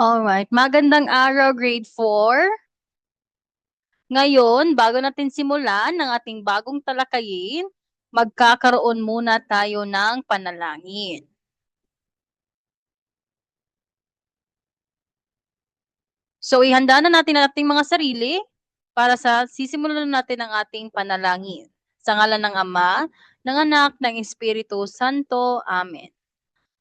Alright, magandang araw grade 4. Ngayon, bago natin simulan ang ating bagong talakayin, magkakaroon muna tayo ng panalangin. So, ihanda na natin ang ating mga sarili para sa sisimulan natin ang ating panalangin. Sa ngalan ng Ama, ng Anak, ng Espiritu Santo. Amen.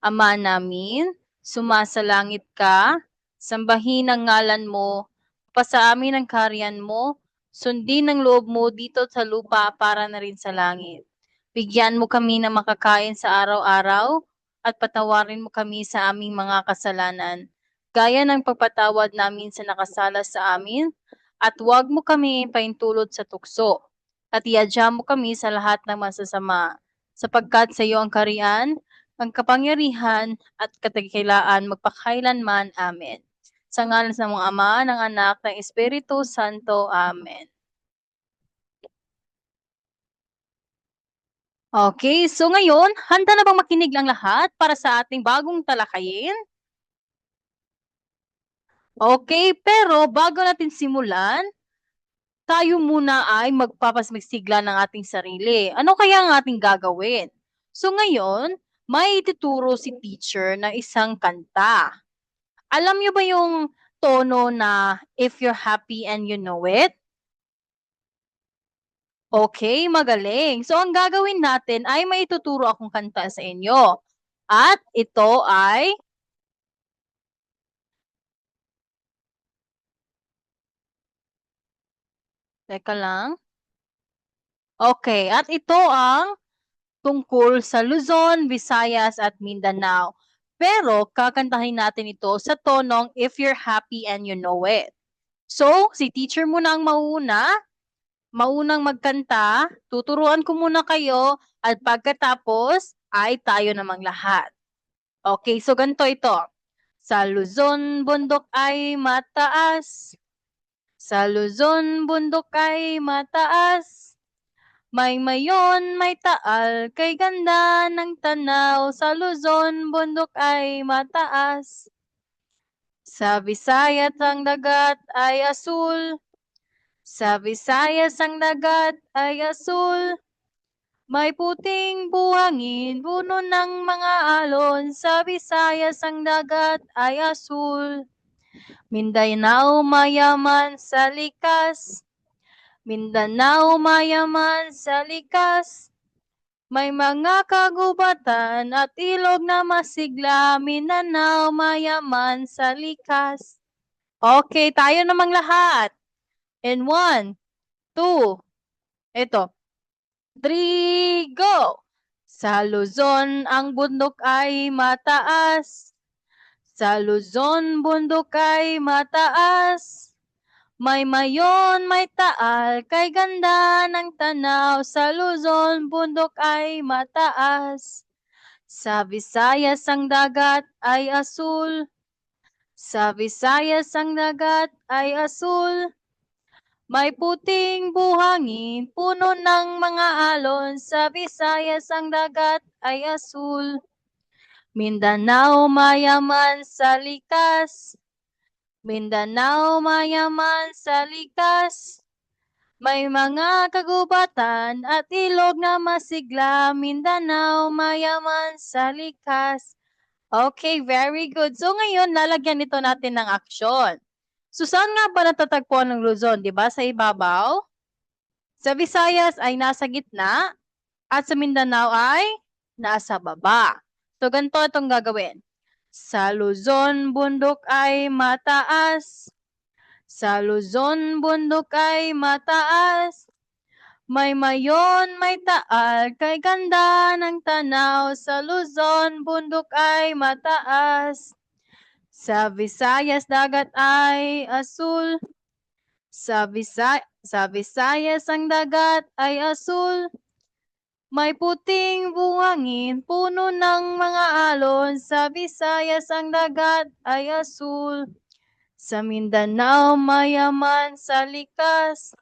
Ama namin, sumasalangit ka, sambahin ang ngalan mo, pasa amin ang kaharian mo, sundin ang loob mo dito sa lupa para na rin sa langit. Bigyan mo kami ng makakain sa araw-araw at patawarin mo kami sa aming mga kasalanan, gaya ng pagpatawad namin sa nakasala sa amin, at huwag mo kami paintulot sa tukso, at iadya mo kami sa lahat ng masasama, sapagkat sa iyo ang kaharian, ang kapangyarihan at kadakilaan magpakailanman. Amen. Sa ngalan ng mga Ama, ng Anak, ng Espiritu Santo. Amen. Okay, so ngayon, handa na bang makinig ang lahat para sa ating bagong talakayin? Okay, pero bago natin simulan, tayo muna ay magpapasmigsigla ng ating sarili. Ano kaya ang ating gagawin? So ngayon, may ituturo si teacher na isang kanta. Alam niyo ba yung tono na "If you're happy and you know it"? Okay, magaling. So ang gagawin natin ay maituturo akong kanta sa inyo. At ito ay teka lang. Okay, at ito ang tungkol sa Luzon, Visayas at Mindanao. Pero kakantahin natin ito sa tonong "If you're happy and you know it". So, si teacher muna ang maunang magkanta, tuturuan ko muna kayo at pagkatapos ay tayo namang lahat. Okay, so ganito ito. Sa Luzon, bundok ay mataas. Sa Luzon, bundok ay mataas. May mayon, may taal, kay ganda ng tanaw. Sa Luzon, bundok ay mataas. Sa Visayas ang dagat ay asul. Sa Visayas ang dagat ay asul. May puting buhangin, puno ng mga alon. Sa Visayas ang dagat ay asul. Mindanao mayaman sa likas. Mindanao mayaman sa likas. May mga kagubatan at ilog na masigla. Mindanao mayaman sa likas. Okay, tayo namang lahat. And 1, 2, ito. 3, go! Sa Luzon, ang bundok ay mataas. Sa Luzon, bundok ay mataas. May mayon, may taal, kay ganda ng tanaw. Sa Luzon, bundok ay mataas. Sa Visayas, ang dagat ay asul. Sa Visayas, ang dagat ay asul. May puting buhangin, puno ng mga alon. Sa Visayas ang dagat ay asul. Mindanao mayaman sa likas. Mindanao mayaman sa likas. May mga kagubatan at ilog na masigla. Mindanao mayaman sa likas. Okay, very good. So ngayon, lalagyan ito natin ng aksyon. So saan nga ba natatagpuan ng Luzon? Di ba? Sa ibabaw? Sa Visayas ay nasa gitna at sa Mindanao ay nasa baba. So ganito itong gagawin. Sa Luzon, bundok ay mataas. Sa Luzon, bundok ay mataas. May mayon, may taal, kay ganda ng tanaw. Sa Luzon, bundok ay mataas. Sa Visayas, dagat ay asul. Sa Visayas, ang dagat ay asul. May puting buhangin, puno ng mga alon. Sa Visayas, ang dagat ay asul. Sa Mindanao, mayaman sa likas.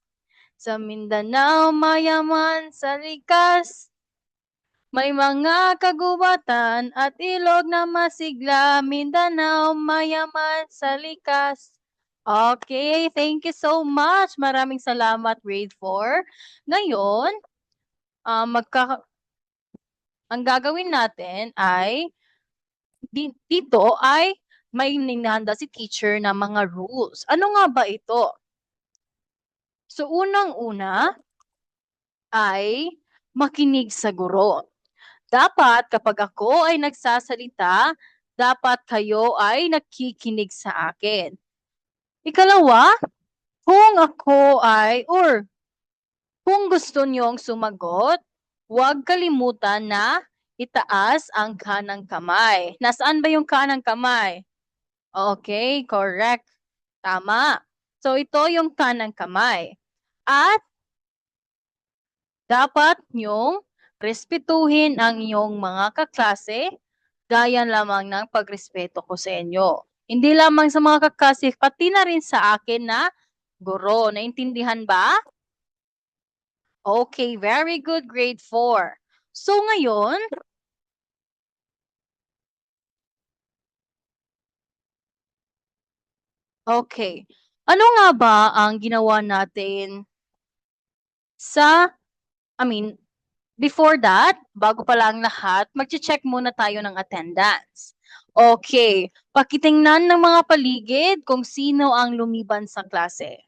Sa Mindanao, mayaman sa likas. May mga kagubatan at ilog na masigla, Mindanao mayaman sa likas. Okay, thank you so much. Maraming salamat, grade 4. Ngayon, ah, magka ang gagawin natin ay dito ay may ninihanda si teacher na mga rules. Ano nga ba ito? So, unang-una ay makinig sa guro. Dapat kapag ako ay nagsasalita, dapat kayo ay nakikinig sa akin. Ikalawa, kung ako ay, or kung gusto niyong sumagot, huwag kalimutan na itaas ang kanang kamay. Nasaan ba yung kanang kamay? Okay, correct. Tama. So, ito yung kanang kamay. At dapat niyong respetuhin ang iyong mga kaklase gaya lamang ng pagrespeto ko sa inyo. Hindi lamang sa mga kaklase, pati na rin sa akin na guro. Naintindihan ba? Okay, very good, grade 4. So ngayon, okay. Ano nga ba ang ginawa natin sa, I mean, before that, bago pa lang lahat, magche-check muna tayo ng attendance. Okay, pakitingnan ng mga paligid kung sino ang lumiban sa klase.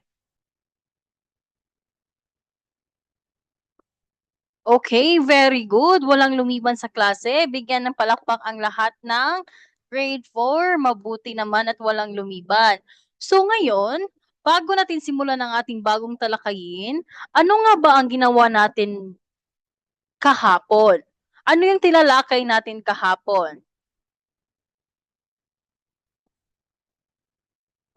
Okay, very good. Walang lumiban sa klase. Bigyan ng palakpak ang lahat ng grade 4. Mabuti naman at walang lumiban. So ngayon, bago natin simulan ang ating bagong talakayin, ano nga ba ang ginawa natin kahapon? Ano yung tinalakay natin kahapon?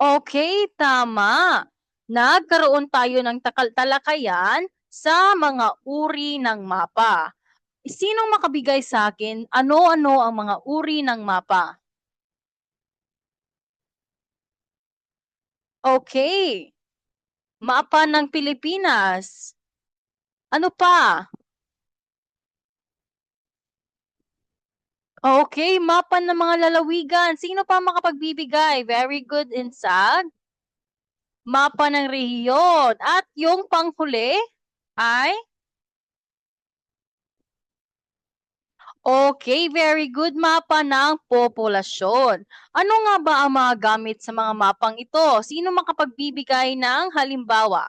Okay, tama. Nagkaroon tayo ng talakayan sa mga uri ng mapa. Sinong makabigay sa akin ano-ano ang mga uri ng mapa? Okay. Mapa ng Pilipinas. Ano pa? Okay, mapa ng mga lalawigan. Sino pa makapagbibigay? Very good, Insag. Mapa ng rehiyon. At yung panghuli ay? Okay, very good, mapa ng populasyon. Ano nga ba ang mga gamit sa mga mapang ito? Sino makapagbibigay ng halimbawa?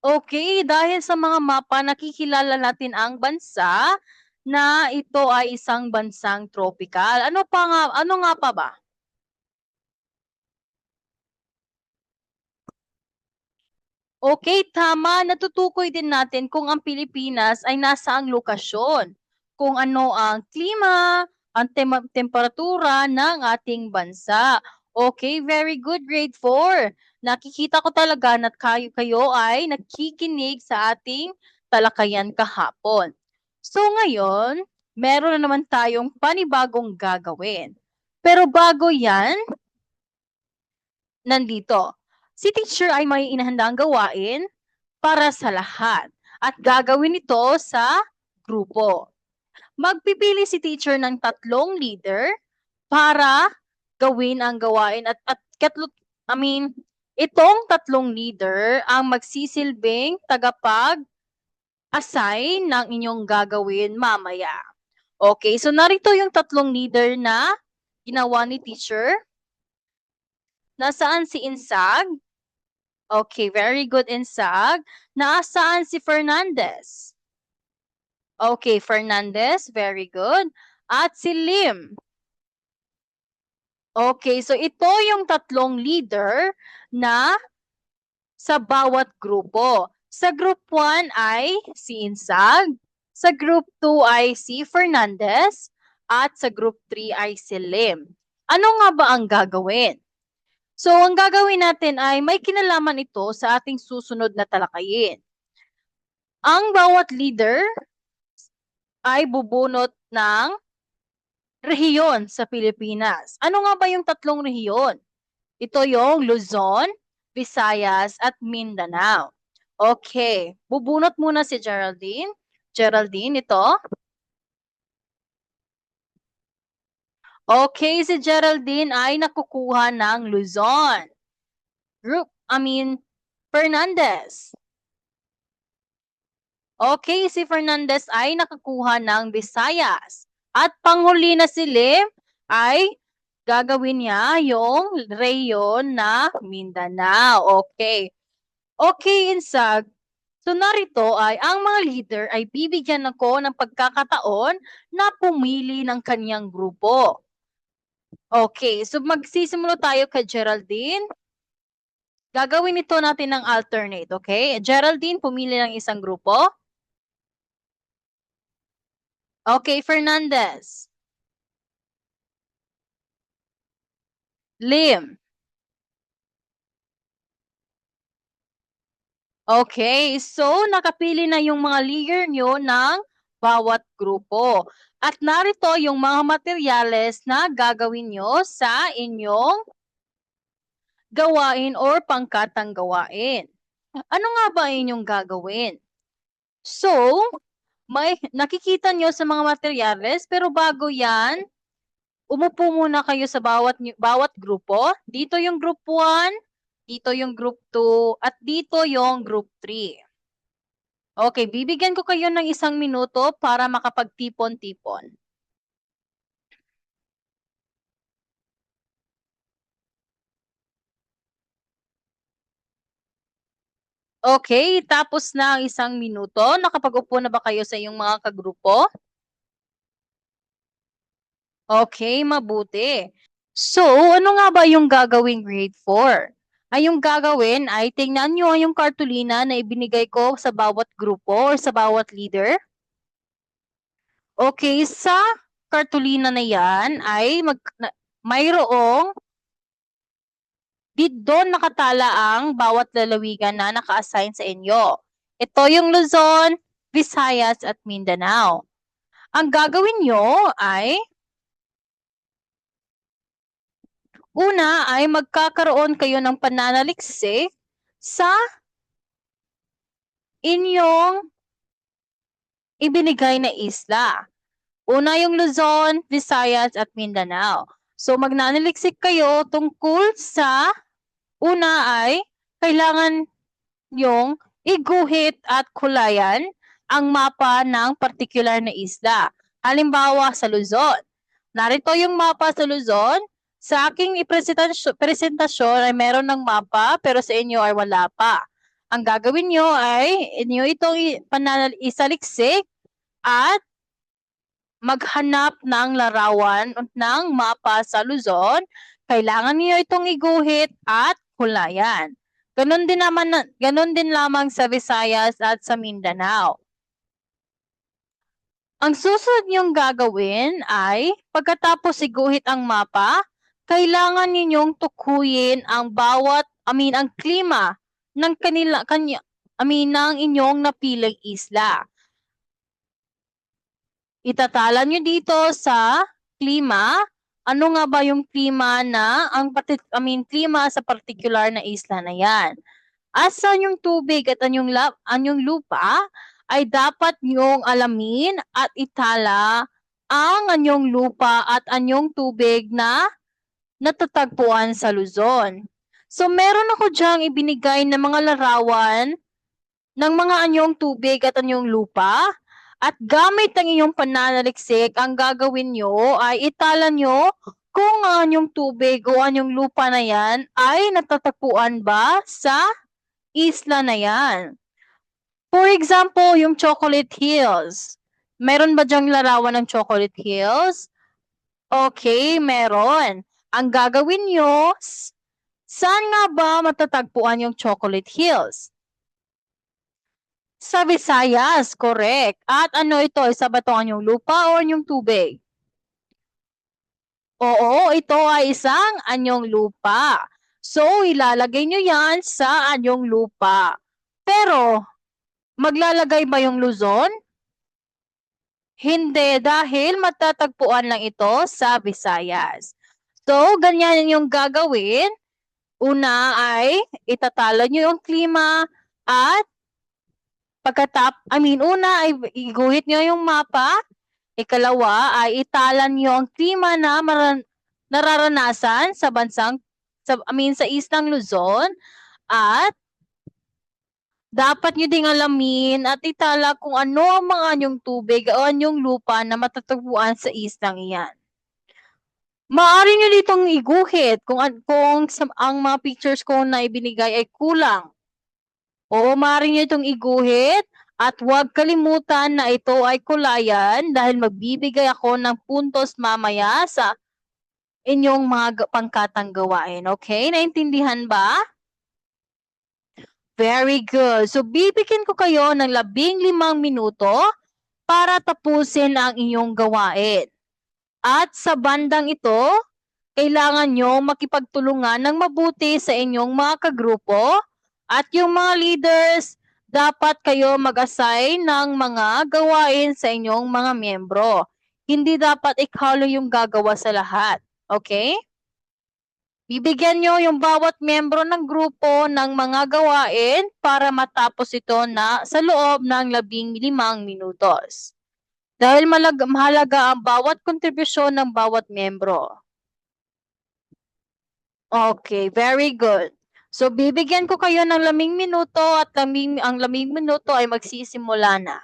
Okay, dahil sa mga mapa, nakikilala natin ang bansa na ito ay isang bansang tropical. Ano nga pa ba? Okay, tama. Natutukoy din natin kung ang Pilipinas ay nasa ang lokasyon, kung ano ang klima, ang temperatura ng ating bansa. Okay, very good, grade 4. Nakikita ko talaga na kayo ay nakikinig sa ating talakayan kahapon. So ngayon, meron na naman tayong panibagong gagawin. Pero bago yan, nandito. Si teacher ay may inahandang gawain para sa lahat at gagawin ito sa grupo. Magpipili si teacher ng 3 leader para gawin ang gawain at itong 3 leader ang magsisilbing tagapag-assign ng inyong gagawin mamaya. Okay, so narito yung 3 leader na ginawa ni teacher. Nasaan si Insag? Okay, very good, Insag. Nasaan si Fernandez? Okay, Fernandez, very good. At si Lim. Okay, so ito yung 3 leader na sa bawat grupo. Sa group 1 ay si Insag, sa group 2 ay si Fernandez, at sa group 3 ay si Lim. Ano nga ba ang gagawin? So, ang gagawin natin ay may kinalaman ito sa ating susunod na talakayin. Ang bawat leader ay bubunot ng rehiyon sa Pilipinas. Ano nga ba yung 3 rehiyon? Ito yung Luzon, Visayas, at Mindanao. Okay, bubunot muna si Geraldine. Geraldine, ito. Okay, si Geraldine ay nakukuha ng Luzon. Fernandez. Okay, si Fernandez ay nakakuha ng Visayas. At panghuli na si Lim ay gagawin niya yung reyon na Mindanao. Okay. Okay, Insag. So narito ay ang mga leader ay bibigyan ako ng pagkakataon na pumili ng kanyang grupo. Okay, so magsisimula tayo kay Geraldine. Gagawin ito natin ng alternate, okay? Geraldine, pumili ng isang grupo. Okay, Fernandez. Lim. Okay, so nakapili na yung mga leader nyo ng bawat grupo. At narito yung mga materyales na gagawin nyo sa inyong gawain or pangkatang gawain. Ano nga ba inyong gagawin? So, may nakikita nyo sa mga materyales, pero bago yan, umupo muna kayo sa bawat grupo. Dito yung group 1, dito yung group 2, at dito yung group 3. Okay, bibigyan ko kayo ng 1 minuto para makapagtipon-tipon. Okay, tapos na ang 1 minuto. Nakapag-upo na ba kayo sa iyong mga kagrupo? Okay, mabuti. So, ano nga ba yung gagawing grade 4? Ay yung gagawin ay tingnan nyo yung kartulina na ibinigay ko sa bawat grupo or sa bawat leader. Okay, sa kartulina na yan ay mayroong doon nakatala ang bawat lalawigan na naka-assign sa inyo. Ito yung Luzon, Visayas at Mindanao. Ang gagawin nyo ay una ay magkakaroon kayo ng pananaliksik sa inyong ibinigay na isla. Una yung Luzon, Visayas at Mindanao. So magnanaliksik kayo tungkol sa una ay kailangan yung iguhit at kulayan ang mapa ng particular na isla. Halimbawa sa Luzon. Narito yung mapa sa Luzon. Sa aking presentasyon ay meron ng mapa pero sa inyo ay wala pa. Ang gagawin nyo ay inyo itong isaliksik at maghanap ng larawan ng mapa sa Luzon. Kailangan niyo itong iguhit at kulayan. Ganon din lamang sa Visayas at sa Mindanao. Ang susunod niyong gagawin ay pagkatapos iguhit ang mapa, kailangan ninyong tukuyin ang ang klima ng ng inyong napiling isla. Itatala nyo dito sa klima. Ano nga ba yung klima klima sa particular na isla na yan? Asan yung tubig at anyong lupa ay dapat nyong alamin at itala ang anyong lupa at anyong tubig na natatagpuan sa Luzon. So meron ako diyang ibinigay na mga larawan ng mga anyong tubig at anyong lupa. At gamit ang inyong pananaliksik, ang gagawin nyo ay itala nyo kung ang anyong tubig o anyong lupa na yan ay natatagpuan ba sa isla na yan. For example, yung Chocolate Hills. Meron ba dyang larawan ng Chocolate Hills? Okay, meron. Ang gagawin nyo, saan nga ba matatagpuan yung Chocolate Hills? Sa Visayas, correct. At ano ito? Isa ba ito anyong lupa o anyong tubig? Oo, ito ay isang anyong lupa. So, ilalagay nyo yan sa anyong lupa. Pero, maglalagay ba yung Luzon? Hindi, dahil matatagpuan lang ito sa Visayas. So, ganyan yung gagawin. Una ay itatala nyo yung klima at Una ay iguhit nyo yung mapa. Ikalawa ay italan nyo ang klima na nararanasan sa sa Islang Luzon. At dapat nyo ding alamin at itala kung ano ang mga anyong tubig o anyong lupa na matatagpuan sa islang iyan. Maaari nyo ditong iguhit kung ang mga pictures ko na ibinigay ay kulang. Oo, maaari nyo itong iguhit at huwag kalimutan na ito ay kulayan dahil magbibigay ako ng puntos mamaya sa inyong mga pangkatang gawain. Okay? Naintindihan ba? Very good. So, bibigyan ko kayo ng 15 minuto para tapusin ang inyong gawain. At sa bandang ito, kailangan nyo makipagtulungan ng mabuti sa inyong mga kagrupo at yung mga leaders, dapat kayo mag-assign ng mga gawain sa inyong mga miyembro. Hindi dapat ikaw lang yung gagawa sa lahat. Okay? Bibigyan nyo yung bawat miyembro ng grupo ng mga gawain para matapos ito na sa loob ng 15 minutos. Dahil mahalaga ang bawat kontribusyon ng bawat miyembro. Okay, very good. So, bibigyan ko kayo ng 15 minuto at ang 15 minuto ay magsisimula na.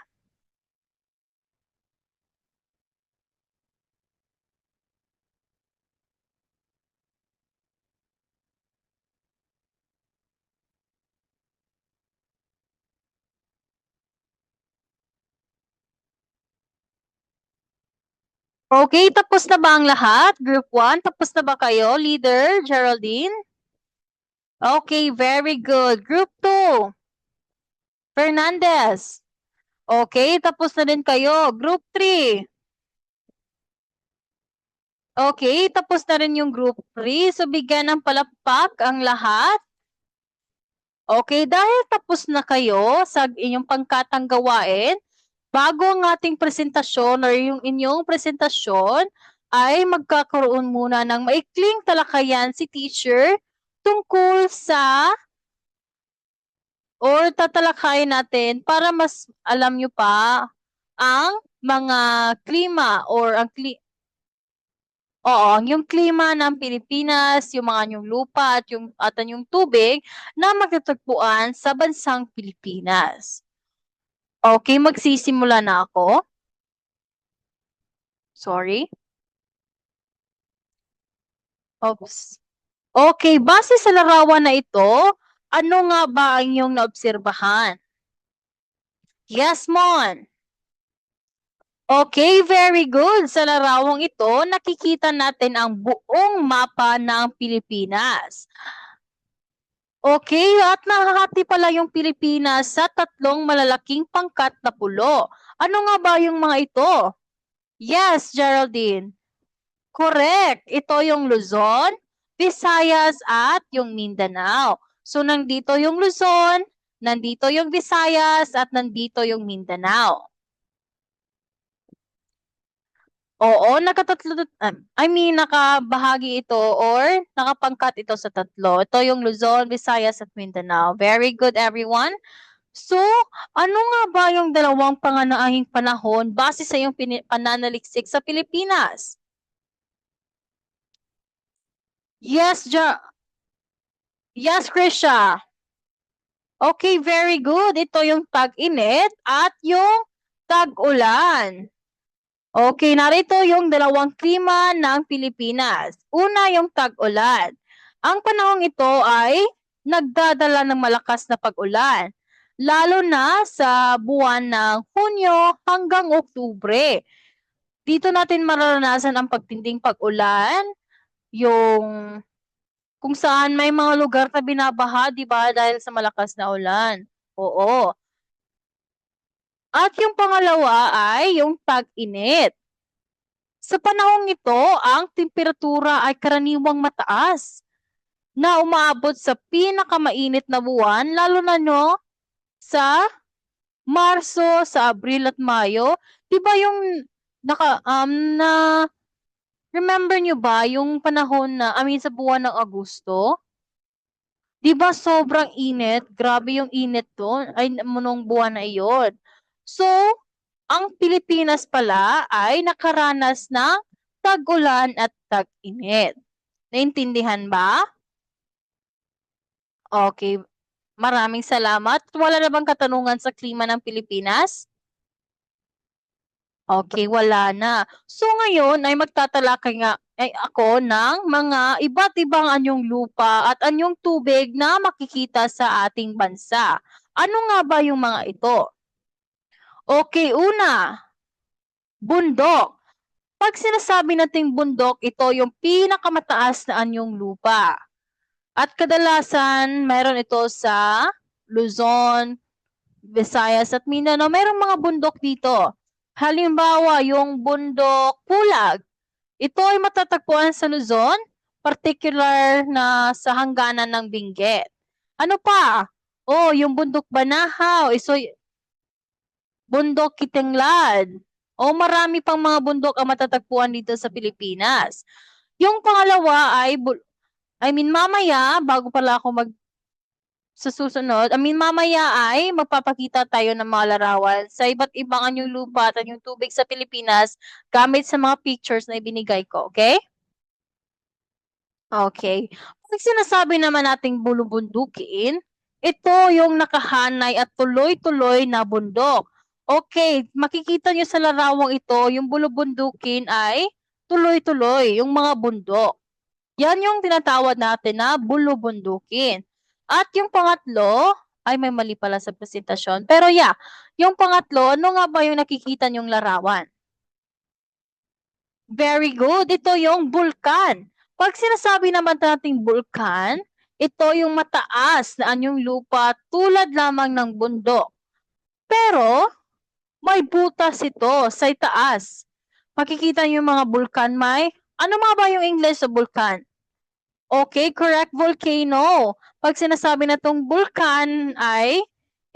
Okay, tapos na ba ang lahat? Group 1, tapos na ba kayo? Leader, Geraldine? Okay, very good. Group 2, Fernandez. Okay, tapos na din kayo. Group 3. Okay, tapos na rin yung group 3. So, bigyan ng palakpak ang lahat. Okay, dahil tapos na kayo sa inyong pangkatang gawain, bago ang ating presentasyon or yung inyong presentasyon, ay magkakaroon muna ng maikling talakayan si teacher tungkol sa or tatalakayin natin para mas alam nyo pa ang mga klima or yung klima ng Pilipinas, yung mga yung lupa at yung tubig na magtatagpuan sa bansang Pilipinas. Okay, magsisimula na ako. Sorry. Oops. Okay, base sa larawan na ito, ano nga ba ang inyong naobserbahan? Yes, Mon. Okay, very good. Sa larawang ito, nakikita natin ang buong mapa ng Pilipinas. Okay, at nakahati pala yung Pilipinas sa 3 malalaking pangkat na pulo. Ano nga ba yung mga ito? Yes, Geraldine. Correct. Ito yung Luzon, Visayas, at yung Mindanao. So, nandito yung Luzon, nandito yung Visayas, at nandito yung Mindanao. Oo, nakabahagi ito or nakapangkat ito sa 3. Ito yung Luzon, Visayas, at Mindanao. Very good, everyone. So, ano nga ba yung dalawang pangunahing panahon base sa iyong pananaliksik sa Pilipinas? Yes, Yes, Krisha. Okay, very good. Ito yung tag-init at yung tag-ulan. Okay, narito yung dalawang klima ng Pilipinas. Una, yung tag-ulan. Ang panahong ito ay nagdadala ng malakas na pag-ulan, lalo na sa buwan ng Hunyo hanggang Oktubre. Dito natin mararanasan ang pagtinding pag-ulan, yung kung saan may mga lugar na binabaha, di ba, dahil sa malakas na ulan. Oo. At yung pangalawa ay yung tag-init. Sa panahong ito, ang temperatura ay karaniwang mataas na umaabot sa pinakamainit na buwan, lalo na sa Marso, sa Abril at Mayo. Di ba yung remember nyo ba yung panahon sa buwan ng Agosto? 'Di ba sobrang init? Grabe yung init do'n, ay nung buwan na iyon. So, ang Pilipinas pala ay nakaranas ng tag-ulan at tag-init. Naintindihan ba? Okay, maraming salamat. Wala na bang katanungan sa klima ng Pilipinas? Okay, wala na. So ngayon ay magtatalakay nga ay ako ng mga iba't ibang anyong lupa at anyong tubig na makikita sa ating bansa. Ano nga ba yung mga ito? Okay, una, bundok. 'Pag sinasabi nating bundok, ito yung pinakamataas na anyong lupa. At kadalasan meron ito sa Luzon, Visayas at Mindanao. Merong mga bundok dito. Halimbawa, yung bundok Pulag. Ito ay matatagpuan sa Luzon, particular na sa hangganan ng Benguet. Ano pa? Oh, yung bundok Banahaw, bundok Kitinglad. O marami pang mga bundok ang matatagpuan dito sa Pilipinas. Yung pangalawa ay mamaya bago pala ako sa susunod, mamaya ay magpapakita tayo ng mga larawan sa iba't ibang anyong lupa at anyong tubig sa Pilipinas gamit sa mga pictures na ibinigay ko, okay? Okay. Pag sinasabi naman nating bulubundukin, ito yung nakahanay at tuloy-tuloy na bundok. Okay, makikita niyo sa larawang ito, yung bulubundukin ay tuloy-tuloy, yung mga bundok. Yan yung tinatawag natin na bulubundukin. At yung pangatlo, ay may mali pala sa presentasyon. Pero yeah, yung pangatlo, ano nga ba yung nakikita niyong larawan? Very good. Ito yung bulkan. Pag sinasabi naman nating bulkan, ito yung mataas na anyong lupa tulad lamang ng bundok. Pero may butas ito sa itaas. Makikita niyo yung mga bulkan ano nga ba yung English sa bulkan? Okay, correct, volcano. Pag sinasabi na tong bulkan ay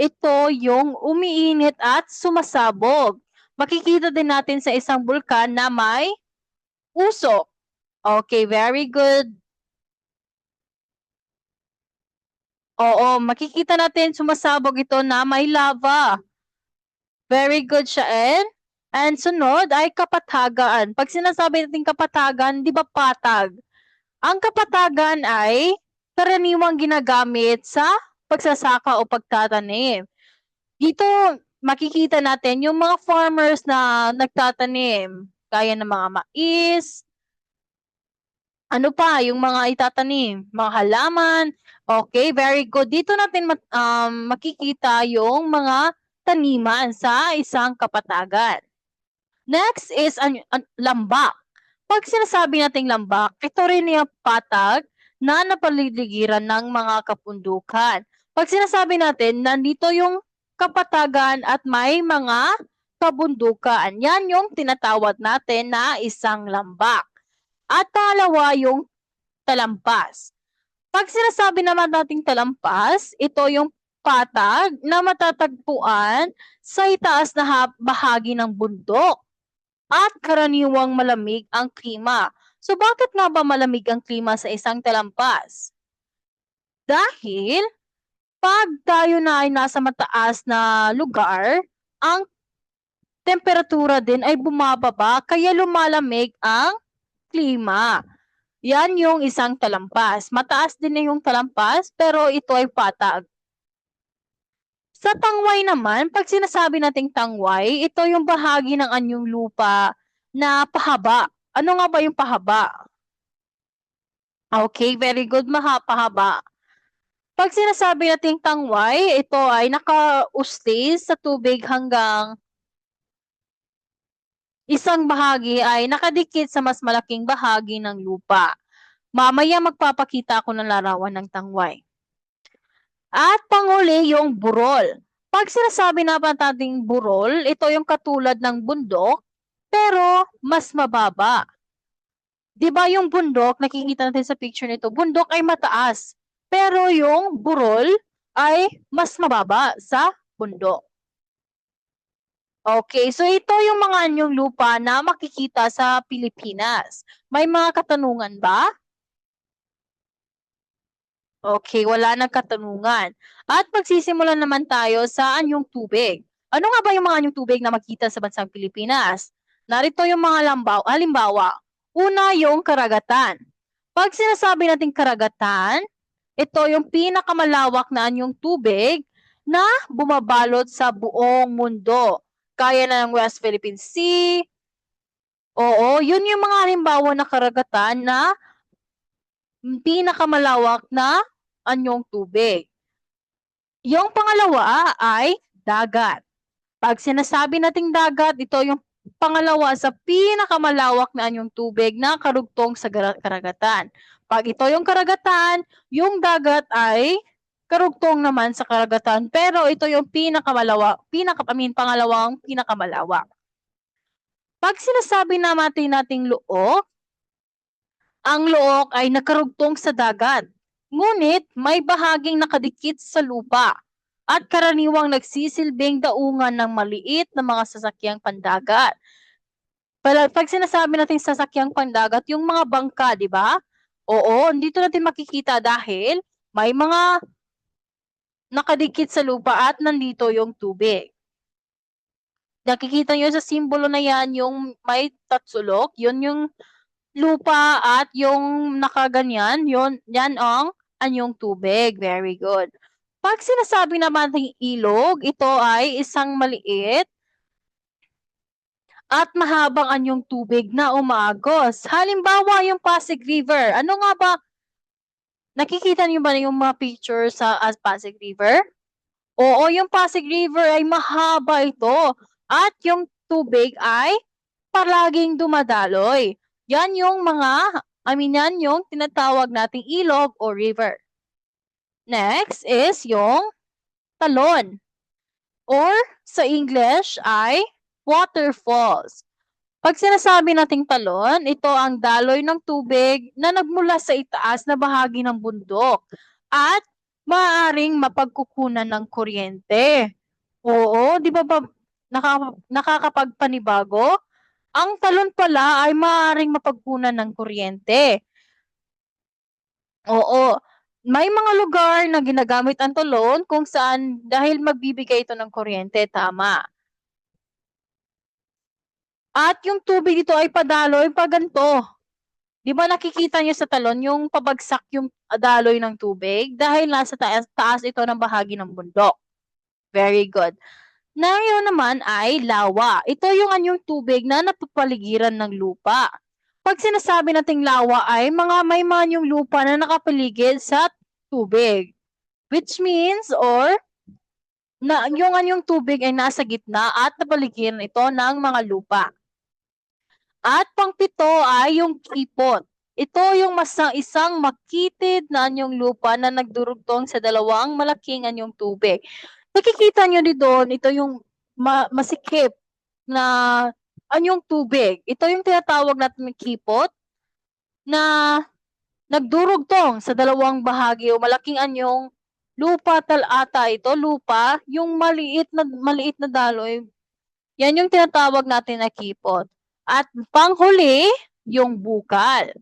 ito yung umiinit at sumasabog. Makikita din natin sa isang bulkan na may usok. Okay, very good. Oo, makikita natin sumasabog ito na may lava. Very good siya, and sunod ay kapatagan. Pag sinasabi natin kapatagan, di ba patag? Ang kapatagan ay karaniwang ginagamit sa pagsasaka o pagtatanim. Dito makikita natin yung mga farmers na nagtatanim, gaya ng mga mais, ano pa, yung mga itatanim, mga halaman. Okay, very good. Dito natin makikita yung mga taniman sa isang kapatagan. Next is lambak. Pag sinasabi nating lambak, ito rin yung patag na napaliligiran ng mga kapundukan. Pag sinasabi natin, nandito yung kapatagan at may mga kabundukan. Yan yung tinatawag natin na isang lambak. At pangalawa yung talampas. Pag sinasabi naman nating talampas, ito yung patag na matatagpuan sa itaas na bahagi ng bundok at karaniwang malamig ang klima. So bakit nga ba malamig ang klima sa isang talampas? Dahil pag tayo na ay nasa mataas na lugar, ang temperatura din ay bumababa kaya lumalamig ang klima. Yan yung isang talampas. Mataas din na yung talampas pero ito ay patag. Sa tangway naman, pag sinasabi nating tangway, ito yung bahagi ng anyong lupa na pahaba. Ano nga ba yung pahaba? Okay, very good, pahaba. Pag sinasabi nating tangway, ito ay naka-usli sa tubig hanggang isang bahagi ay nakadikit sa mas malaking bahagi ng lupa. Mamaya magpapakita ako ng larawan ng tangway. At panghuli yung burol. Pag sinasabi naman nating burol, ito yung katulad ng bundok, pero mas mababa. Di ba yung bundok, nakikita natin sa picture nito, bundok ay mataas, pero yung burol ay mas mababa sa bundok. Okay, so ito yung mga anyong lupa na makikita sa Pilipinas. May mga katanungan ba? Okay, wala ng katanungan. At magsisimula naman tayo sa anyong tubig. Ano nga ba yung mga anyong tubig na makita sa bansang Pilipinas? Narito yung mga halimbawa. Una, yung karagatan. Pag sinasabi nating karagatan, ito yung pinakamalawak na anyong tubig na bumabalot sa buong mundo. Kaya na ng West Philippine Sea. Oo, yun yung mga halimbawa na karagatan na pinakamalawak na anyong tubig. Yung pangalawa ay dagat. Pag sinasabi nating dagat, ito yung pangalawa sa pinakamalawak na anyong tubig na karugtong sa karagatan. Pag ito yung karagatan, yung dagat ay karugtong naman sa karagatan, pero ito yung pangalawang pinakamalawak. Pag sinasabi nating luok, ang luok ay nakarugtong sa dagat, ngunit may bahaging nakadikit sa lupa at karaniwang nagsisilbing daungan ng maliit na mga sasakyang pandagat. Pag sinasabi nating sasakyang pandagat, yung mga bangka, di ba? Oo, dito natin makikita dahil may mga nakadikit sa lupa at nandito yung tubig. Nakikita nyo sa simbolo na yan, yung may tatsulok, yun yung lupa at yung nakaganyan, yan ang anyong tubig. Very good. Pag sinasabi naman ng ilog, ito ay isang maliit at mahabang anyong tubig na umaagos. Halimbawa, yung Pasig River. Ano nga ba? Nakikita niyo ba yung mga picture sa Pasig River? Oo, yung Pasig River ay mahaba ito. At yung tubig ay palaging dumadaloy. Yan yung yan yung tinatawag nating ilog o river. Next is yung talon. Or sa English ay waterfalls. Pag sinasabi nating talon, ito ang daloy ng tubig na nagmula sa itaas na bahagi ng bundok at maaaring mapagkukunan ng kuryente. Oo, di ba nakakapagpanibago? Ang talon pala ay maaaring mapagkunan ng kuryente. Oo, may mga lugar na ginagamit ang talon kung saan dahil magbibigay ito ng kuryente, tama. At yung tubig dito ay padaloy pa ganito. Di ba nakikita niyo sa talon yung pabagsak yung daloy ng tubig dahil nasa taas ito ng bahagi ng bundok. Very good. Ngayon naman ay lawa. Ito yung anyong tubig na napapaligiran ng lupa. Pag sinasabi nating lawa ay may mga yung lupa na nakapaligid sa tubig. Which means yung anyong tubig ay nasa gitna at napaligiran ito ng mga lupa. At pangpito ay yung kipot. Ito yung isang makitid na anyong lupa na nagdurugtong sa dalawang malaking anyong tubig. Nakikita nyo doon, ito yung masikip na anyong tubig. Ito yung tinatawag natin ng kipot na nagdurugtong sa dalawang bahagi o malaking anyong lupa talata ito, lupa, yung maliit na daloy. Yan yung tinatawag natin na kipot. At panghuli, yung bukal.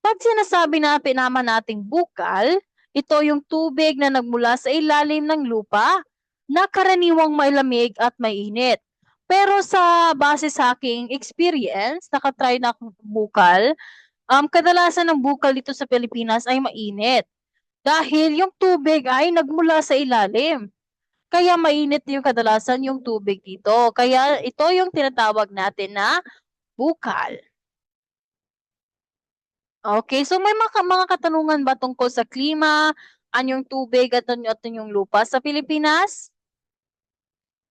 Pag sinasabi naman nating bukal, ito yung tubig na nagmula sa ilalim ng lupa na karaniwang may lamig at mainit. Pero base sa aking experience, nakatry na akong bukal, kadalasan ng bukal dito sa Pilipinas ay mainit. Dahil yung tubig ay nagmula sa ilalim. Kaya mainit yung kadalasan yung tubig dito. Kaya ito yung tinatawag natin na bukal. Okay, so may mga katanungan ba tungkol sa klima, anyong tubig at anyong lupa sa Pilipinas?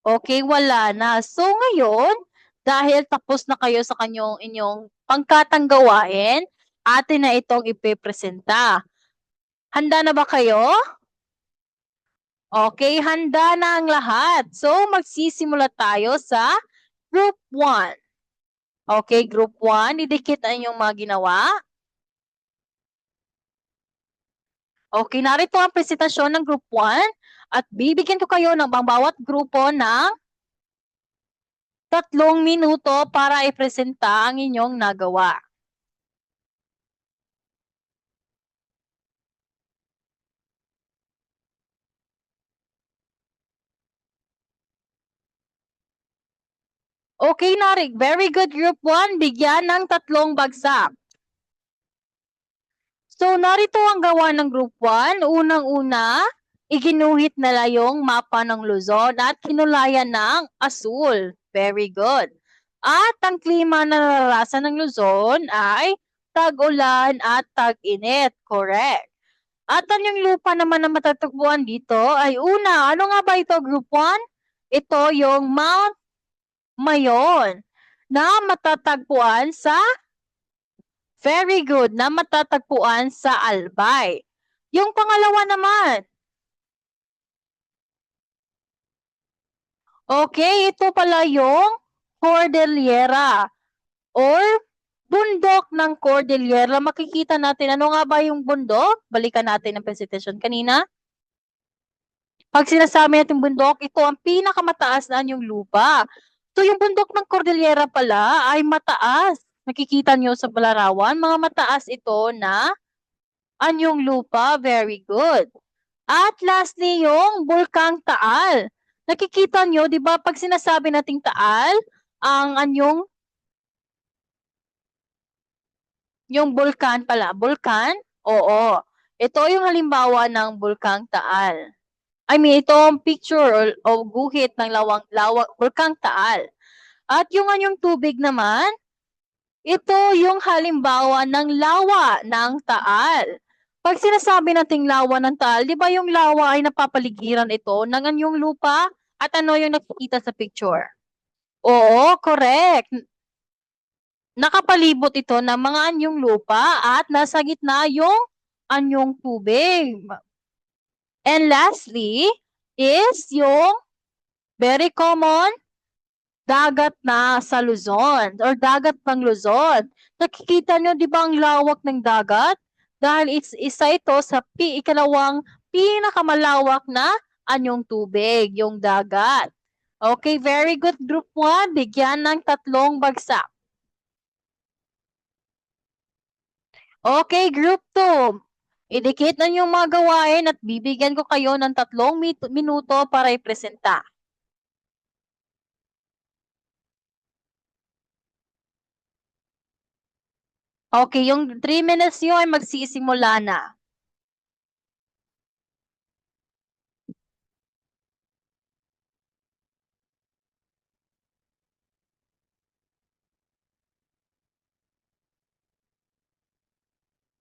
Okay, wala na. So ngayon, dahil tapos na kayo sa inyong pangkatang gawain, atin na itong ipepresenta. Handa na ba kayo? Okay, handa na ang lahat. So magsisimula tayo sa Group 1. Okay, Group 1, idikit ang inyong mga ginawa. Okay, narito ang presentasyon ng Group 1 at bibigyan ko kayo ng bawat grupo ng 3 minuto para ipresenta ang inyong nagawa. . . . . . . . . . . . . . . . . . . . . . . . . . . . . . . . . . . . . . . . . . . . . . . . . . . . . . . . . . Okay, Narik. Very good, Group 1. Bigyan ng 3 bagsak. So, narito ang gawa ng Group 1. Unang-una, iginuhit nila yung mapa ng Luzon at kinulayan ng asul. Very good. At ang klima na nararasan ng Luzon ay tag-ulan at tag-init. Correct. At ang yung lupa naman na matatagpuan dito ay una, ano nga ba ito, Group 1? Ito yung Mount Mayon na matatagpuan sa very good na matatagpuan sa Albay. Yung pangalawa naman. Okay, ito pala yung Cordillera or bundok ng Cordillera. Makikita natin, ano nga ba yung bundok? Balikan natin ang presentation kanina. Pag sinasabi natin bundok, ito ang pinakamataas na anyong lupa. So yung bundok ng Cordillera pala ay mataas. Nakikita nyo sa balarawan, mga mataas ito na anyong lupa. Very good. At lastly, yung Bulkang Taal. Nakikita nyo, di ba, pag sinasabi nating Taal, ang anyong yung bulkan pala. Bulkan? Oo. Ito yung halimbawa ng Bulkang Taal. I mean, ito ang picture o guhit ng Bulkang Taal. At yung anyong tubig naman, ito yung halimbawa ng lawa ng Taal. Pag sinasabi nating lawa ng Taal, di ba yung lawa ay napapaligiran ito ng anyong lupa? At ano yung nakikita sa picture? Oo, correct. Nakapalibot ito ng mga anyong lupa at nasa gitna yung anyong tubig. And lastly is yung very common dagat na sa Luzon or dagat ng Luzon. Nakikita nyo, di ba, ang lawak ng dagat? Dahil isa ito sa ikalawang pinakamalawak na anyong tubig, yung dagat. Okay, very good, Group 1. Bigyan ng 3 bagsak. Okay, Group 2. Idikit na yung mga gawain at bibigyan ko kayo ng 3 minuto para ipresenta. Okay, yung 3 minutes nyo ay magsisimula na.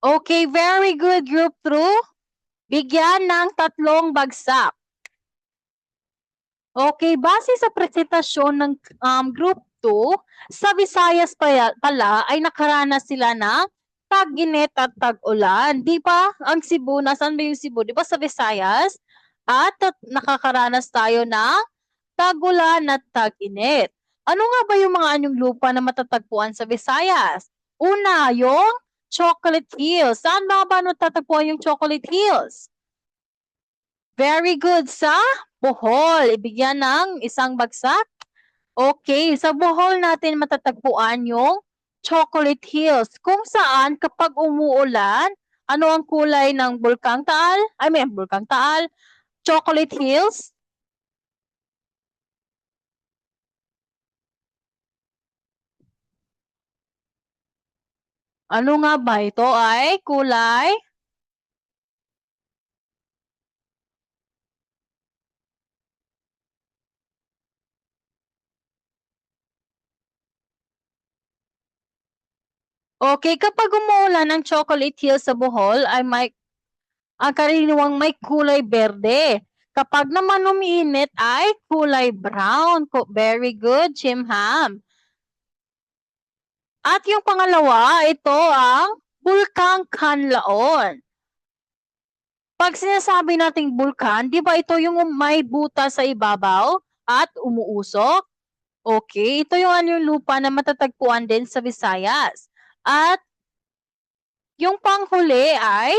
Okay, very good, Group 2. Bigyan ng 3 bagsak. Okay, base sa presentasyon ng Group 2, sa Visayas pala ay nakaranas sila ng tag-init at tag-ulan. Di ba? Ang Cebu, nasaan ba yung Cebu? Di ba sa Visayas? At nakakaranas tayo ng tag-ulan at tag-init. Ano nga ba yung mga anyong lupa na matatagpuan sa Visayas? Una, yung Chocolate Hills. Saan ba natatagpuan yung Chocolate Hills? Very good, sa Bohol. Ibigyan ng 1 bagsak. Okay, sa Bohol natin matatagpuan yung Chocolate Hills, kung saan kapag umuulan, ano ang kulay ng Bulkang Taal? Bulkang Taal, Chocolate Hills. Ano nga ba ito ay kulay? Okay, kapag umuulan ng Chocolate Hills sa Bohol ay ang karaniwang may kulay berde. Kapag naman umiinit ay kulay brown. Very good, Chimham. At yung pangalawa, ito ang Bulkang Kanlaon. Pag sinasabi nating bulkan, di ba ito yung may butas sa ibabaw at umuusok? Okay, ito yung yung lupa na matatagpuan din sa Visayas. At yung panghuli ay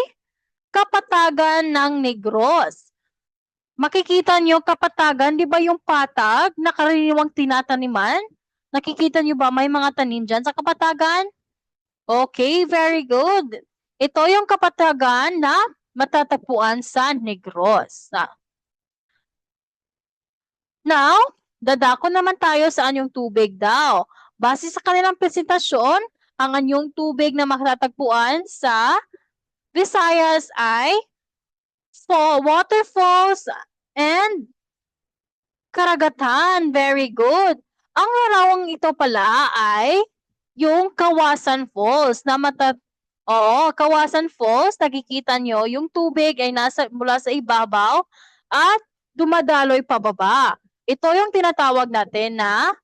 Kapatagan ng Negros. Makikita nyo Kapatagan, di ba yung patag na karaniwang tinataniman? Nakikita nyo ba may mga tanim dyan sa Kapatagan? Okay, very good. Ito yung Kapatagan na matatagpuan sa Negros. Now, Dadako naman tayo sa anyong tubig daw. Base sa kanilang presentasyon, ang anyong tubig na matatagpuan sa Visayas ay waterfalls and karagatan. Very good. Ang larawang ito pala ay yung Kawasan Falls na Kawasan Falls, nakikita nyo, yung tubig ay mula sa ibabaw at dumadaloy pababa. Ito yung tinatawag natin na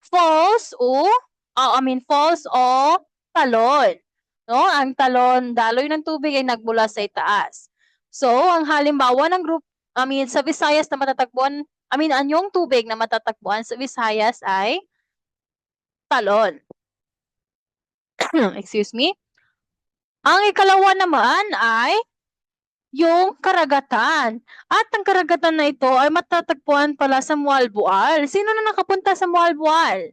falls o talon. No? Ang talon, daloy ng tubig ay nagmula sa itaas. So, ang halimbawa ng sa Visayas na matatagpuan, anyong tubig na matatagpuan sa Visayas ay talon. Excuse me. Ang ikalawa naman ay yung karagatan. At ang karagatan na ito ay matatagpuan pala sa Mualbual. Sino na nakapunta sa Mualbual?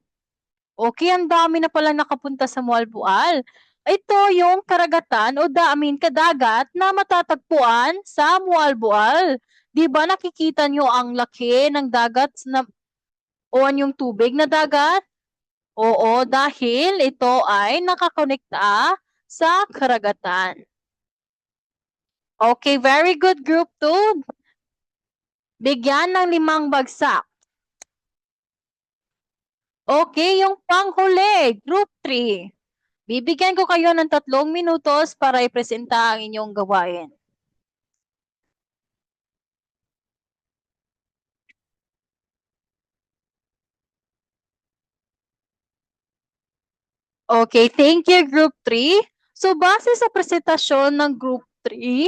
Okay, ang dami na pala nakapunta sa Mualbual. Ito yung karagatan o kadagat na matatagpuan sa Mualbual. Di ba nakikita nyo ang laki ng dagat o yung tubig na dagat? Oo, dahil ito ay nakakonekta sa karagatan. Okay, very good, Group 2. Bigyan ng 5 bagsak. Okay, yung panghuli, Group 3. Bibigyan ko kayo ng 3 minutos para ipresenta ang inyong gawain. Okay, thank you, Group 3. So, base sa presentasyon ng Group 3,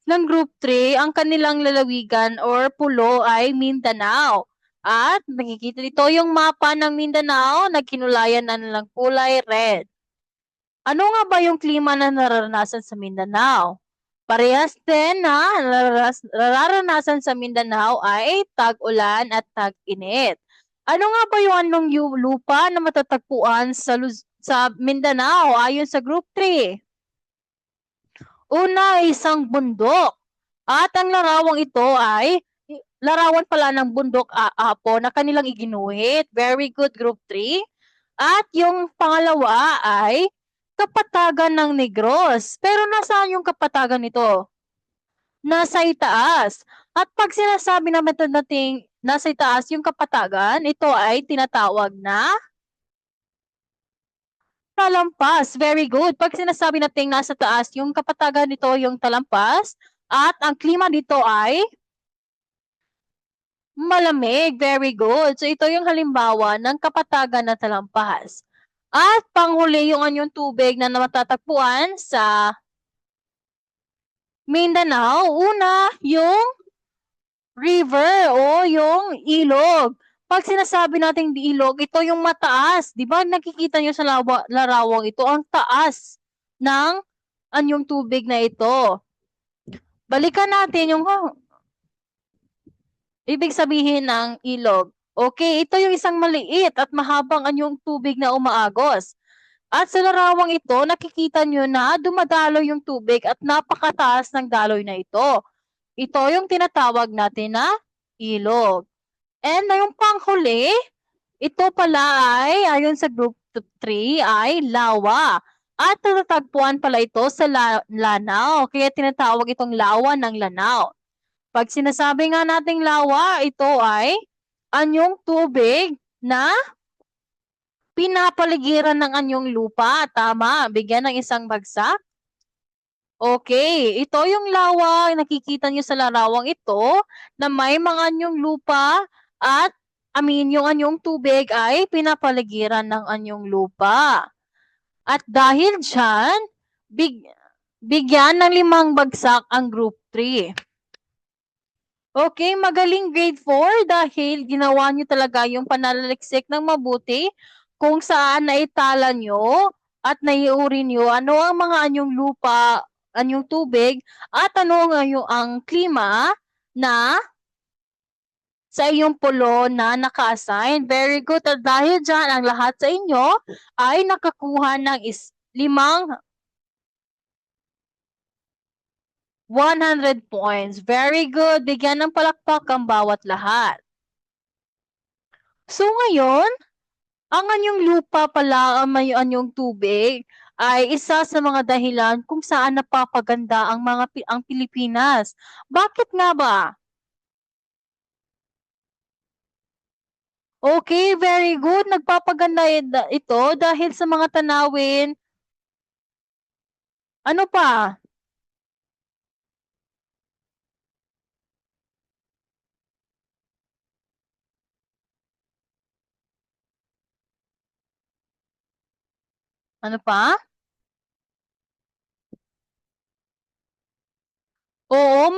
ng Group 3, ang kanilang lalawigan or pulo ay Mindanao. At nakikita dito yung mapa ng Mindanao na kinulayan na ng kulay red. Ano nga ba yung klima na nararanasan sa Mindanao? Parehas din na nararanasan sa Mindanao ay tag-ulan at tag-init. Ano nga ba yung anong lupa na matatagpuan sa Mindanao ayon sa Group 3? Una, isang bundok. At ang larawang ito ay larawan pala ng bundok Apo na kanilang iginuhit. Very good, Group 3. At yung pangalawa ay kapatagan ng Negros. Pero nasaan yung kapatagan nito? Nasa itaas. At pag sinasabi natin nasa itaas yung kapatagan, ito ay tinatawag na talampas. Very good. Pag sinasabi natin nasa taas yung kapatagan nito yung talampas, at ang klima dito ay malamig. Very good. So ito yung halimbawa ng kapatagan na talampas. At panghuli yung anyong tubig na matatagpuan sa Mindanao. Una, yung river o yung ilog. Pag sinasabi nating ilog, ito yung mataas. Di ba nakikita nyo sa larawang ito, ang taas ng anyong tubig na ito. Balikan natin yung ibig sabihin ng ilog. Okay, ito yung isang maliit at mahabang anyong tubig na umaagos. At sa larawang ito, nakikita nyo na dumadaloy yung tubig at napakataas ng daloy na ito. Ito yung tinatawag natin na ilog. And yung panghuli, ito pala ay, ayon sa Group 3, ay lawa. At natatagpuan pala ito sa Lanao. Kaya tinatawag itong lawa ng Lanao. Pag sinasabi nga nating lawa, ito ay anyong tubig na pinapaligiran ng anyong lupa. Tama, bigyan ng 1 bagsak. Okay, ito yung lawa, nakikita nyo sa larawang ito na may mga anyong lupa at yung anyong tubig ay pinapaligiran ng anyong lupa. At dahil dyan, bigyan ng 5 bagsak ang Group 3. Okay, magaling grade 4 dahil ginawa nyo talaga yung pananaliksik ng mabuti kung saan naitala nyo at naiuri nyo ano ang mga anyong lupa, anyong tubig, at ano ang klima na sa iyong pulo na naka-assign. Very good. At dahil dyan, ang lahat sa inyo ay nakakuha ng 100 points. Very good. Bigyan ng palakpak ang bawat lahat. So ngayon, ang anyong lupa pala ang may anyong tubig ay isa sa mga dahilan kung saan napapaganda ang Pilipinas. Bakit nga ba? Okay, very good. Nagpapaganda ito dahil sa mga tanawin. Ano pa? Ano pa? Oo,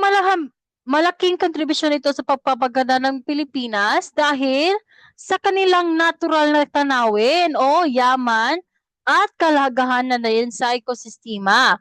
malaking kontribusyon ito sa pagpapaganda ng Pilipinas dahil sa kanilang natural na tanawin o yaman at kalagahan na din sa ekosistema.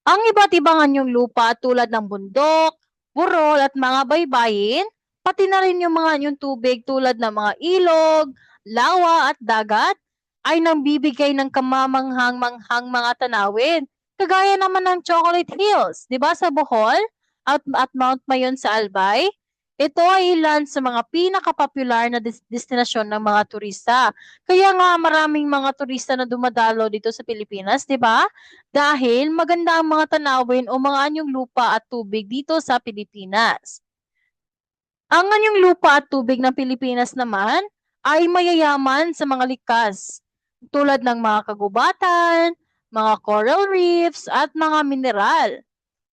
Ang iba't ibang anyong lupa tulad ng bundok, burol at mga baybayin, pati na rin yung mga anyong tubig tulad ng mga ilog, lawa at dagat, ay nambibigay ng kamamanghang-manghang mga tanawin. Kagaya naman ng Chocolate Hills, di ba sa Bohol at Mount Mayon sa Albay. Ito ay ilan sa mga pinakapopular na destinasyon ng mga turista. Kaya nga maraming mga turista na dumadalo dito sa Pilipinas, di ba? Dahil maganda ang mga tanawin o mga anyong lupa at tubig dito sa Pilipinas. Ang anyong lupa at tubig ng Pilipinas naman ay mayayaman sa mga likas, tulad ng mga kagubatan, mga coral reefs at mga mineral.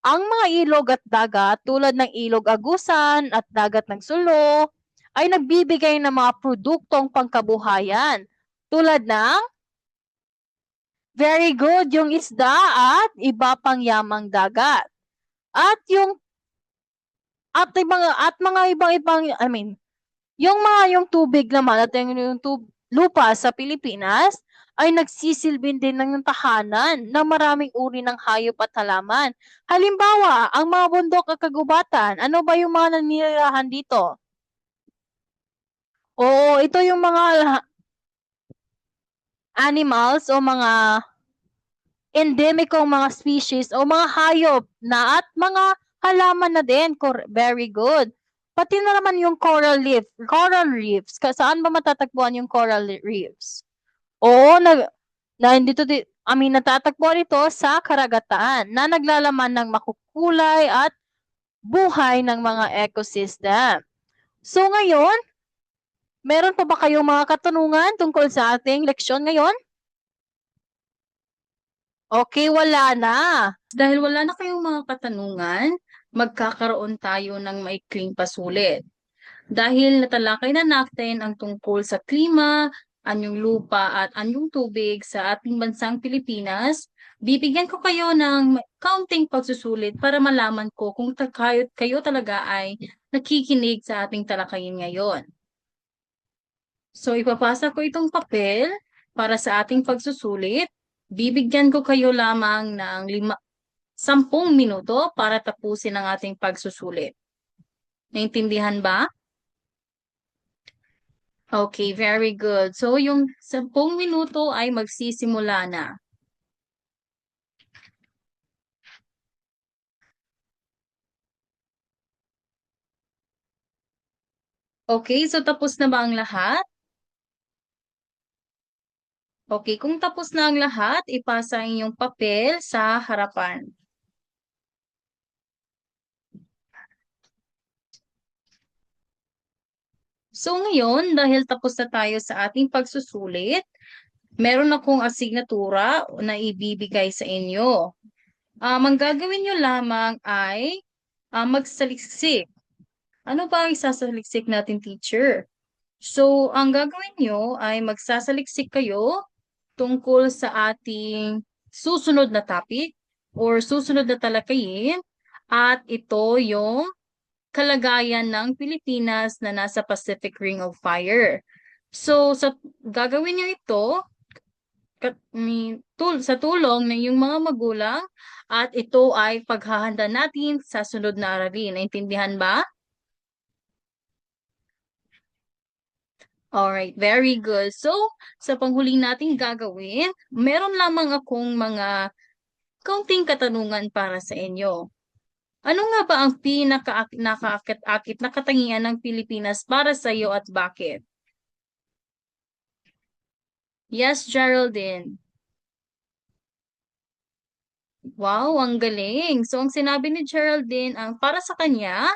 Ang mga ilog at dagat tulad ng Ilog Agusan at Dagat ng Sulo ay nagbibigay ng mga produktong pangkabuhayan tulad ng very good yung isda at iba pang yamang dagat. At mga ibang-ibang yung tubig naman at lupa sa Pilipinas ay nagsisilbin din ng tahanan ng maraming uri ng hayop at halaman. Halimbawa, ang mga bundok at kagubatan, ano ba yung mga naninirahan dito? Oo, ito yung mga animals o mga endemikong mga species o mga hayop na at mga halaman na din. Very good. Pati na naman yung coral reefs. Saan ba matatagpuan yung coral reefs? Oo, natatagpuan ito sa karagatan na naglalaman ng makukulay at buhay ng mga ecosystem. So ngayon, meron pa ba kayong mga katanungan tungkol sa ating leksyon ngayon? Okay, wala na. Dahil wala na kayong mga katanungan, magkakaroon tayo ng maikling pasulit. Dahil natalakay na natin ang tungkol sa klima, anyong lupa at anyong tubig sa ating bansang Pilipinas, bibigyan ko kayo ng kaunting pagsusulit para malaman ko kung kayo talaga ay nakikinig sa ating talakayin ngayon. So, ipapasa ko itong papel para sa ating pagsusulit. Bibigyan ko kayo lamang ng 10 minuto para tapusin ang ating pagsusulit. Naintindihan ba? Okay, very good. So, yung 10 minuto ay magsisimula na. Okay, so tapos na ba ang lahat? Okay, kung tapos na ang lahat, ipasa ang inyong papel sa harapan. So ngayon, dahil tapos na tayo sa ating pagsusulit, meron akong asignatura na ibibigay sa inyo. Ang gagawin nyo lamang ay magsaliksik. Ano ba ang isasaliksik natin, teacher? So, ang gagawin nyo ay magsasaliksik kayo tungkol sa ating susunod na topic or susunod na talakayin at ito yung kalagayan ng Pilipinas na nasa Pacific Ring of Fire. So, gagawin nyo ito sa tulong ng iyong mga magulang at ito ay paghahanda natin sa sunod na aralin. Naintindihan ba? Alright, very good. So, sa panghuli nating gagawin, meron lamang akong mga kaunting katanungan para sa inyo. Ano nga ba ang pinaka-nakakit-akit na katangian ng Pilipinas para sa iyo at bakit? Yes, Geraldine. Wow, ang galing. So, ang sinabi ni Geraldine, ang para sa kanya,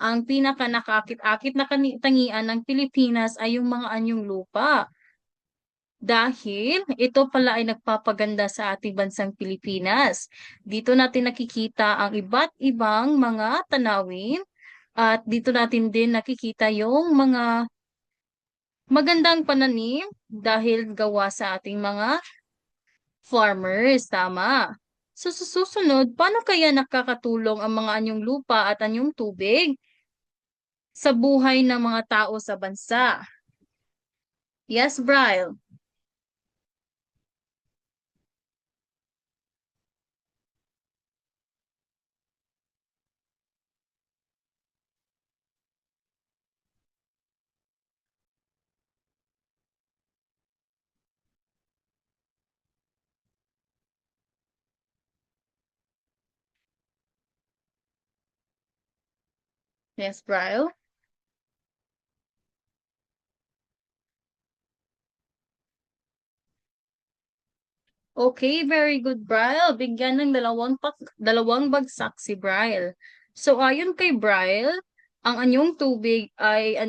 ang pinaka nakakit-akit na tangian ng Pilipinas ay yung mga anyong lupa. Dahil ito pala ay nagpapaganda sa ating bansang Pilipinas. Dito natin nakikita ang iba't ibang mga tanawin at dito natin din nakikita yung mga magandang pananim dahil gawa sa ating mga farmers, tama. So, sa susunod, paano kaya nakakatulong ang mga anyong lupa at anyong tubig sa buhay ng mga tao sa bansa? Yes, Bryle. Yes, Bryle. Okay, very good, Bryle. Bigyan ng dalawang bagsak si Bryle. So, ayon kay Bryle, ang anyong tubig ay at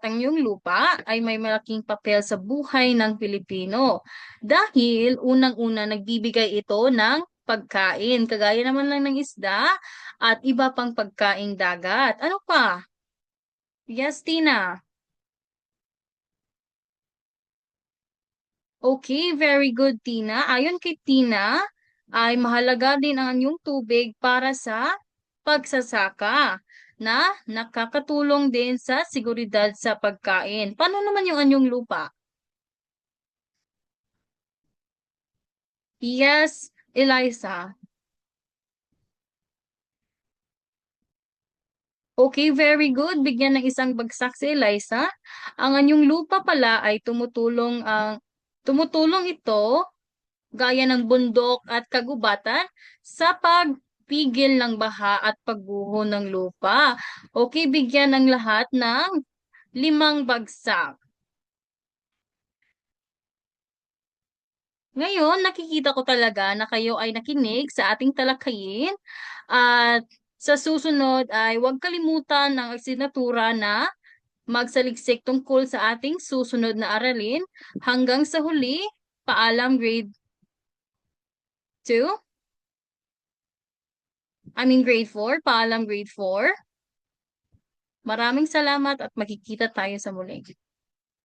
ang anyong lupa ay may malaking papel sa buhay ng Pilipino. Dahil unang-una nagbibigay ito ng pagkain, kagaya naman lang ng isda at iba pang pagkaing dagat. Ano pa? Yes, Tina. Okay, very good, Tina. Ayon kay Tina, ay mahalaga din ang inyong tubig para sa pagsasaka na nakakatulong din sa seguridad sa pagkain. Paano naman yung anyong lupa? Yes, Eliza. Okay, very good. Bigyan ng isang bagsak si Eliza. Ang anyong lupa pala ay tumutulong ito gaya ng bundok at kagubatan sa pagpigil ng baha at pagguho ng lupa. Okay, bigyan ng lahat ng 5 bagsak. Ngayon, nakikita ko talaga na kayo ay nakinig sa ating talakayin at sa susunod ay huwag kalimutan ang asignatura na magsaliksik tungkol sa ating susunod na aralin. Hanggang sa huli, paalam grade 2. Grade 4. Paalam grade 4. Maraming salamat at magkikita tayo sa muli.